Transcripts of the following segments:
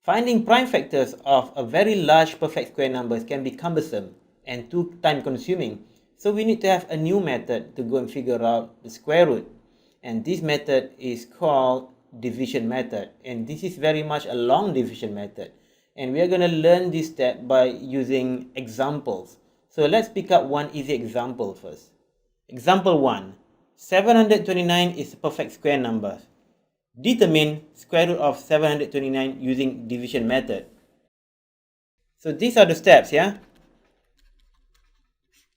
Finding prime factors of a very large perfect square numbers can be cumbersome and too time consuming. So we need to have a new method to go and figure out the square root. And this method is called division method. And this is very much a long division method. And we are going to learn this step by using examples. So let's pick up one easy example first. Example 1. 729 is a perfect square number. Determine square root of 729 using division method. So these are the steps, yeah?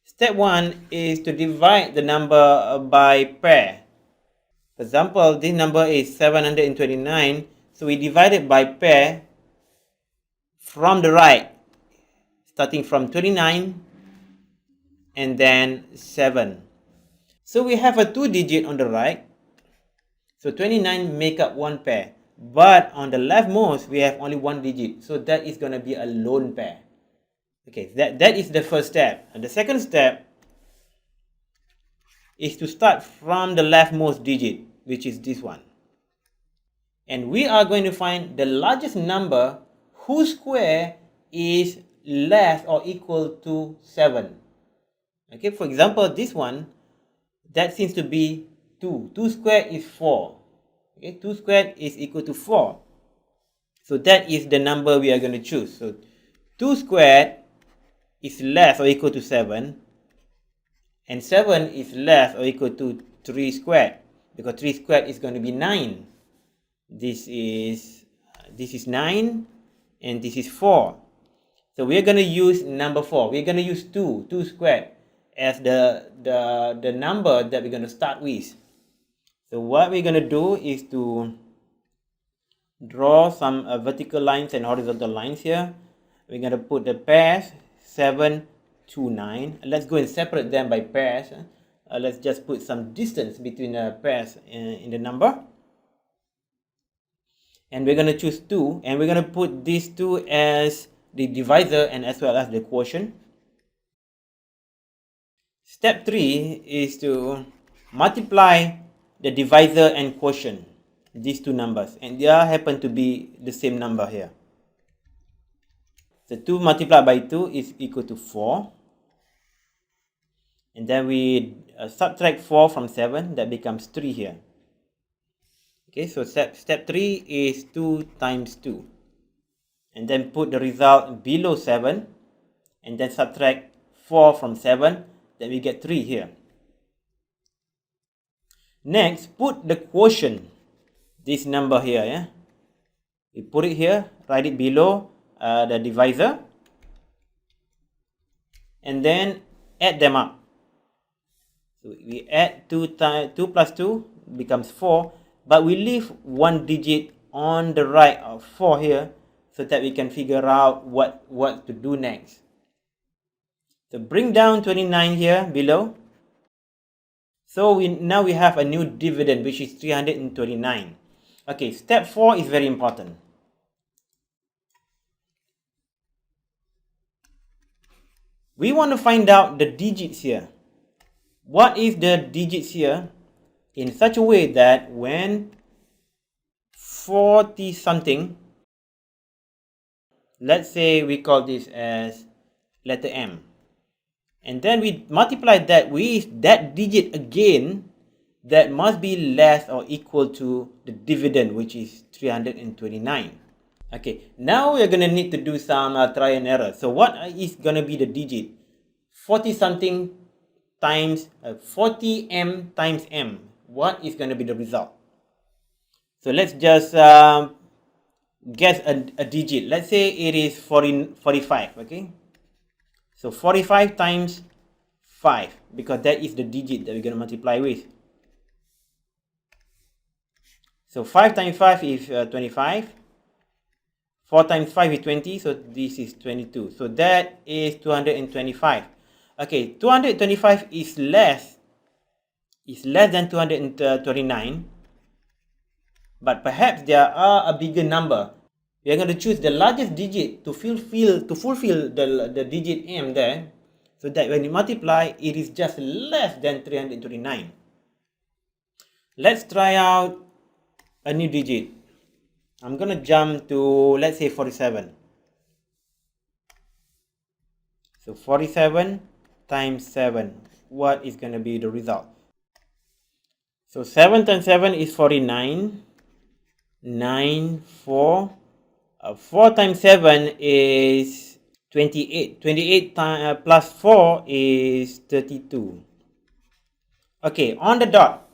Step 1 is to divide the number by pair. For example, this number is 729, so we divide it by pair from the right, starting from 29 and then 7. So we have a 2-digit on the right. So 29 make up one pair. But on the leftmost, we have only 1 digit. So that is going to be a lone pair. Okay, that is the first step. And the second step is to start from the leftmost digit, which is this one. And we are going to find the largest number whose square is less or equal to 7. Okay, for example, this one, that seems to be 2. 2 squared is 4. Okay, 2 squared is equal to 4. So that is the number we are going to choose. So 2 squared is less or equal to 7. And 7 is less or equal to 3 squared. Because 3 squared is going to be 9. This is 9. And this is 4. So we are going to use number 4. We're going to use 2 squared as the number that we're going to start with. So what we're going to do is to draw some vertical lines and horizontal lines here. We're going to put the pairs 7 to 9. Let's go and separate them by pairs. Let's just put some distance between the pairs in the number. And we're going to choose 2, and we're going to put these 2 as the divisor and as well as the quotient. Step 3 is to multiply the divisor and quotient, these two numbers, and they happen to be the same number here. So 2 multiplied by 2 is equal to 4. And then we subtract 4 from 7, that becomes 3 here. Okay, so step 3 is 2 times 2. And then put the result below 7. And then subtract 4 from 7. Then we get 3 here. Next, put the quotient. This number here. Yeah? We put it here. Write it below the divisor. And then add them up. So we add 2 plus 2 becomes 4. But we leave 1 digit on the right of 4 here, so that we can figure out what to do next. So bring down 29 here below. So now we have a new dividend, which is 329. Okay, step 4 is very important. We want to find out the digits here. What is the digits here? In such a way that when 40 something, let's say we call this as letter M, and then we multiply that with that digit again, that must be less or equal to the dividend, which is 329. Okay, now we're going to need to do some try and error. So what is going to be the digit? 40 something times 40m times m. What is going to be the result? So let's just guess a digit. Let's say it is 45. Okay, so 45 times 5, because that is the digit that we're going to multiply with. So 5 times 5 is 25. 4 times 5 is 20, so this is 22. So that is 225. Okay, 225 is less than 229, but perhaps there are a bigger number. We are going to choose the largest digit to fulfill the digit m there, so that when you multiply, it is just less than 329. Let's try out a new digit. I'm going to jump to, let's say, 47. So 47 times 7. What is going to be the result? So 7 times 7 is 49. 9, 4. 4 times 7 is 28. 28 plus 4 is 32. Okay, on the dot,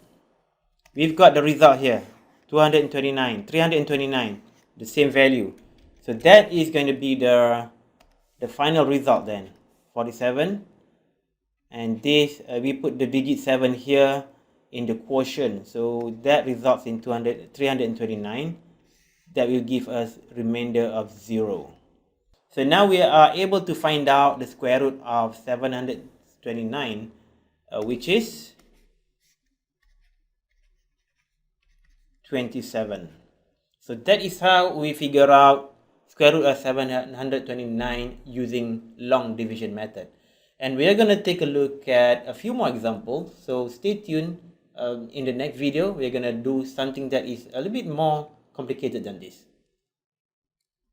we've got the result here. 229, 329, the same value. So that is going to be the final result then. 47. And this, we put the digit 7 here in the quotient. So that results in 329. That will give us remainder of 0. So now we are able to find out the square root of 729, which is 27. So that is how we figure out square root of 729 using long division method. And we are going to take a look at a few more examples. So stay tuned. In the next video, we're going to do something that is a little bit more complicated than this.